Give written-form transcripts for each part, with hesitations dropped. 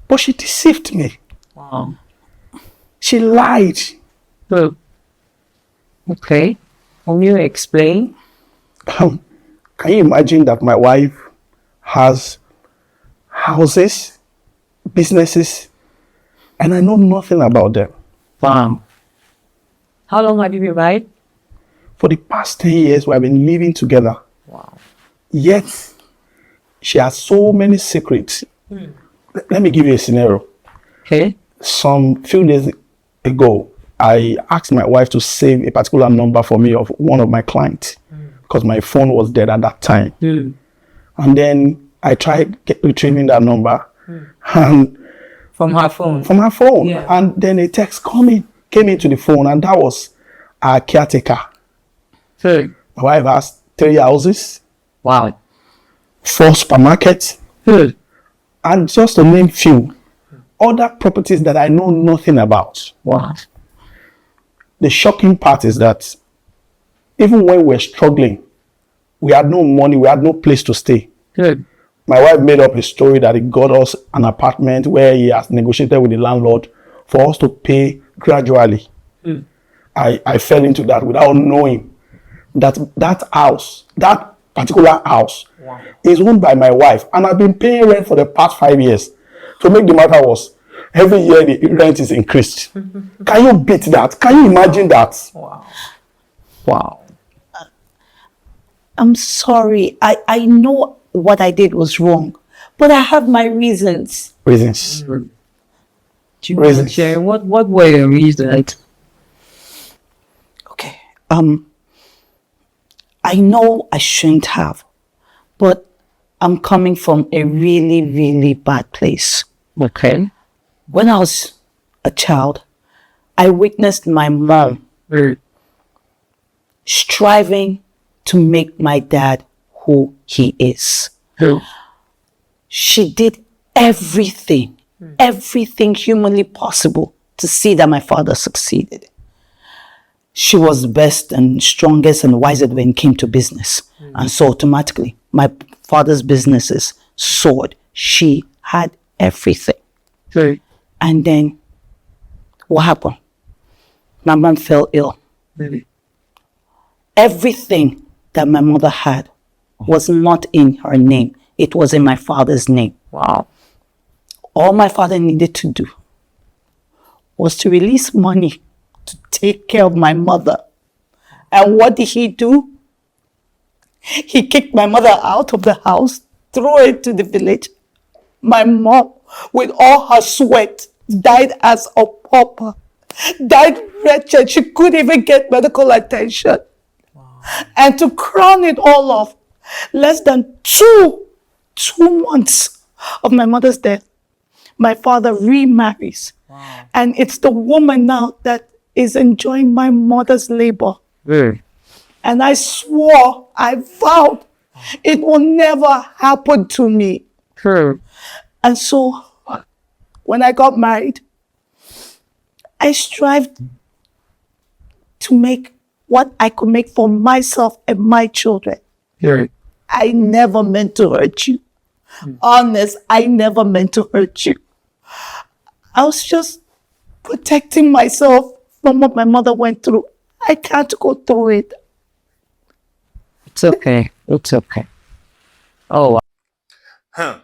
But she deceived me. Wow. She lied. So, okay. Can you explain? Can you imagine that my wife has houses, businesses, and I know nothing about them? Wow. How long have you been married? For the past 10 years, we have been living together. Wow. Yet, she has so many secrets. Let me give you a scenario. Okay. Some few days ago, I asked my wife to save a particular number for me of one of my clients because my phone was dead at that time. And then I tried retrieving that number and From her phone. from her phone. Yeah. And then a text came into the phone, and that was our caretaker. So, My wife has 3 houses, wow. 4 supermarkets, Good. and just to name few other properties that I know nothing about. Wow. The shocking part is that even when we're struggling, we had no money, we had no place to stay. Good. My wife made up a story that he got us an apartment where he has negotiated with the landlord for us to pay gradually. I fell into that without knowing that that particular house is owned by my wife, and I've been paying rent for the past 5 years. To make the matter worse, every year the rent is increased. Can you beat that? Can you imagine that? Wow. Wow. I'm sorry. I know what I did was wrong, but I have my reasons. Reasons. Do you want to Reasons. share what were your reasons? Okay. I know I shouldn't have, but I'm coming from a really, really bad place. Okay. When I was a child, I witnessed my mom striving to make my dad who he is. Who? She did everything humanly possible to see that my father succeeded. She was the best and strongest and wisest when it came to business. And so automatically, my father's businesses soared. She had everything. Who? And then, what happened? My mom fell ill. Everything that my mother had was not in her name. It was in my father's name. Wow. All my father needed to do was to release money to take care of my mother. And what did he do? He kicked my mother out of the house, threw her to the village. My mom, with all her sweat, died as a pauper. Died wretched. She couldn't even get medical attention. Wow. And to crown it all off, less than two months of my mother's death, my father remarries. Wow. And it's the woman now that is enjoying my mother's labor. And I swore, I vowed, it will never happen to me. True. And so, when I got married, I strived to make what I could make for myself and my children. True. I never meant to hurt you. Honest, I never meant to hurt you. I was just protecting myself from what my mother went through. I can't go through it. It's okay. It's okay. Oh, wow.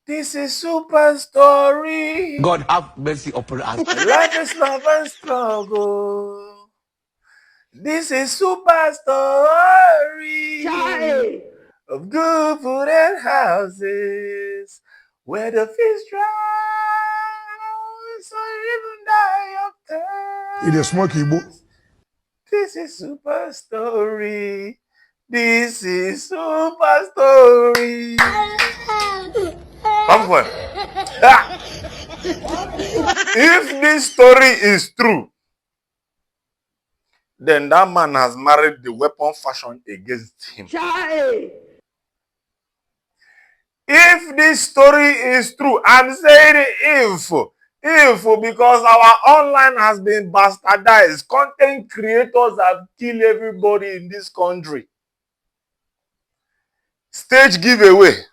This is Super Story. God have mercy upon us. Life is love and struggle. This is Super Story. Child. Of good food and houses where the fish drown, so even die of thirst. It is smoky, boy. This is Super Story. This is Super Story. Come on. If this story is true, then that man has married the weapon fashioned against him. Child. If this story is true, I'm saying if, because our online has been bastardized, content creators have killed everybody in this country. Stage giveaway,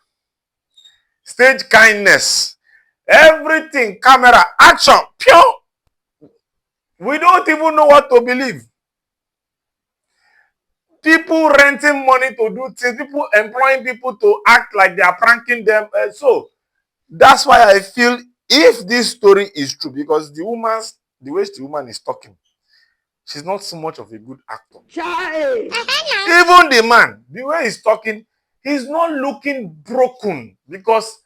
stage kindness, Everything, camera, action, pure. We don't even know what to believe. People renting money to do things, people employing people to act like they are pranking them. So that's why I feel if this story is true, because the way the woman is talking, she's not so much of a good actor. Child. Even the man, the way he's talking, he's not looking broken. Because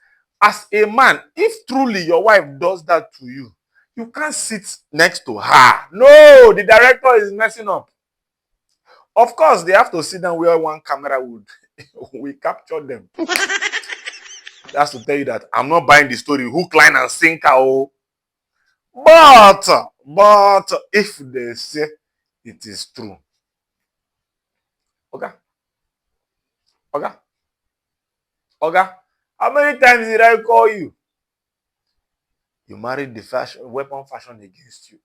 as a man, if truly your wife does that to you, you can't sit next to her. No, the director is messing up. Of course, they have to sit down where one camera would we capture them. That's to tell you that I'm not buying the story hook, line, and sinker. Oh. But if they say it is true, okay, okay, okay, how many times did I call you? You married the weapon fashion against you.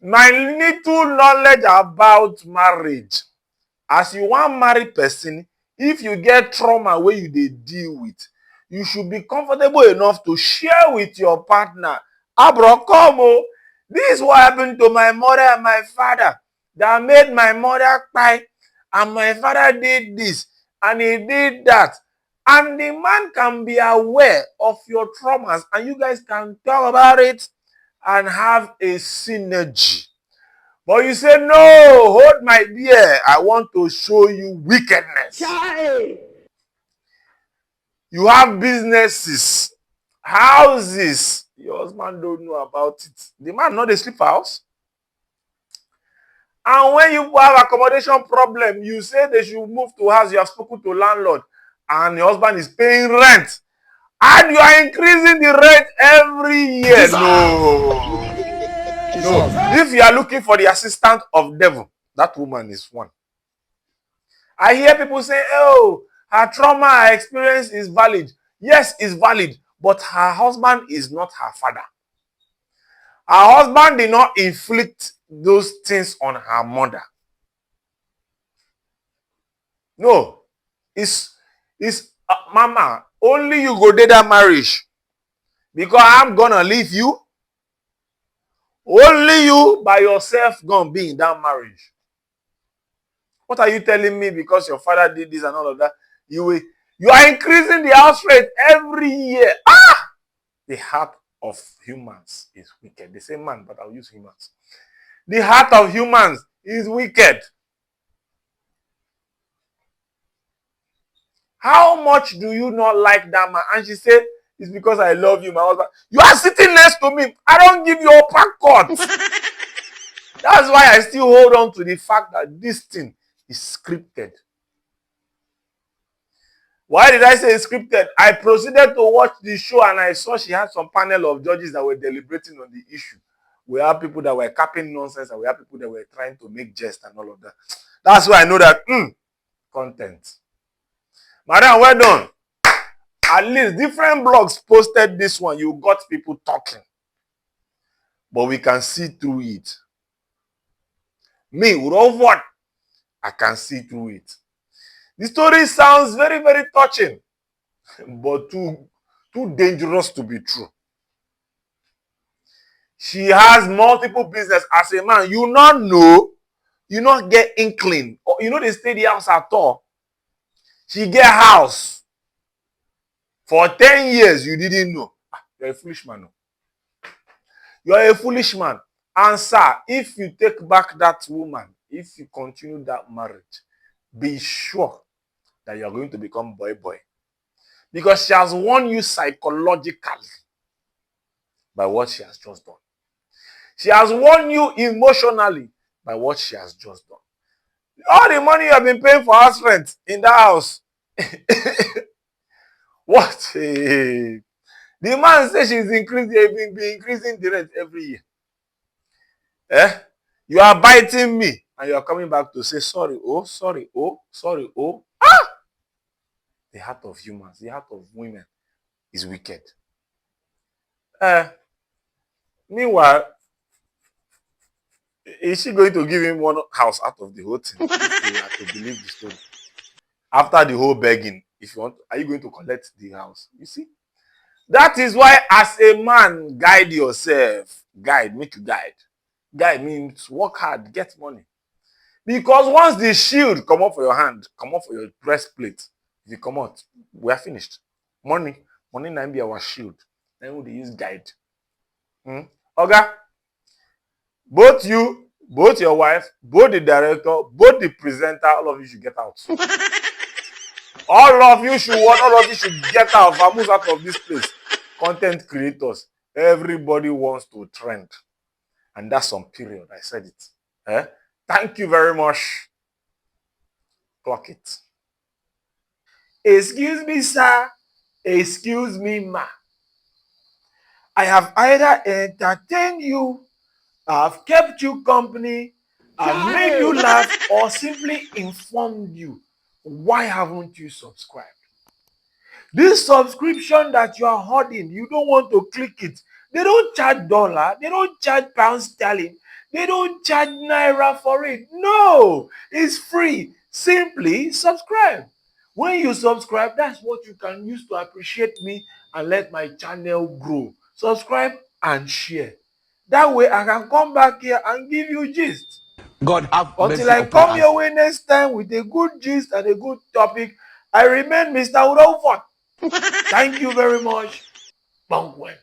My little knowledge about marriage, as you want marry person, if you get trauma where you dey deal with, you should be comfortable enough to share with your partner. Abro, come oh, this is what happened to my mother and my father that made my mother cry, and my father did this and he did that. And the man can be aware of your traumas and you guys can talk about it and have a synergy. But you say, no, hold my beer. I want to show you wickedness. Child. You have businesses, houses. Your husband don't know about it. The man not a sleep house. And when you have accommodation problem, you say they should move to house. You have spoken to landlord. And your husband is paying rent. And you are increasing the rent every year. No. If you are looking for the assistant of devil, that woman is one. I hear people say, oh, her trauma, her experience is valid. Yes, it's valid, but her husband is not her father. Her husband did not inflict those things on her mother. No, it's mama, only you go date that marriage because I'm gonna leave you. Only you by yourself gonna be in that marriage. What are you telling me because your father did this and all of that? You are increasing the house rate every year. The heart of humans is wicked. They say man, but I'll use humans. The heart of humans is wicked. How much do you not like that man? And she said, it's because I love you, my husband. You are sitting next to me. I don't give you a pack cut. That's why I still hold on to the fact that this thing is scripted. Why did I say it's scripted? I proceeded to watch the show and I saw she had some panel of judges that were deliberating on the issue. We have people that were capping nonsense and we have people that were trying to make jest and all of that. That's why I know that content. Madam, well done. At least different blogs posted this one. You got people talking. But we can see through it. Me, with what? I can see through it. The story sounds very, very touching. But too dangerous to be true. She has multiple business as a man. You not know. You not get inkling. Or you know they stay the house at all. She get house. For 10 years, you didn't know. You're a foolish man. No? You're a foolish man. And sir, if you take back that woman, if you continue that marriage, be sure that you're going to become boy. Because she has won you psychologically by what she has just done. She has won you emotionally by what she has just done. All the money you have been paying for house rent in that house. What? The man says she's increasing the rent every year. You are biting me and you are coming back to say sorry, sorry. The heart of humans, the heart of women is wicked. Meanwhile, is she going to give him one house out of the whole thing? If you have to believe the story. After the whole begging, if you want, are you going to collect the house? You see? That is why, as a man, guide yourself. Guide, make you guide. Guide means work hard, get money. Because once the shield come up for your hand, come up for your breastplate, if you come out, we are finished. Money now be our shield. Then we use guide. Okay? Both you, both your wife, both the director, both the presenter, all of you should get out. All of you should get out. Vamos out of this place. Content creators. Everybody wants to trend. And that's some period. I said it. Thank you very much. Clock it. Excuse me, sir. Excuse me, ma. I have either entertained you, I've kept you company, I've made you laugh, or simply informed you. Why haven't you subscribed? This subscription that you are holding, you don't want to click it. They don't charge dollar, they don't charge pound sterling, they don't charge naira for it. No, it's free. Simply subscribe. When you subscribe, that's what you can use to appreciate me and let my channel grow. Subscribe and share. That way I can come back here and give you gist. God have Until mercy I upon come us. your way next time with a good gist and a good topic, I remain Mr. Udofort. Thank you very much. Bangwen.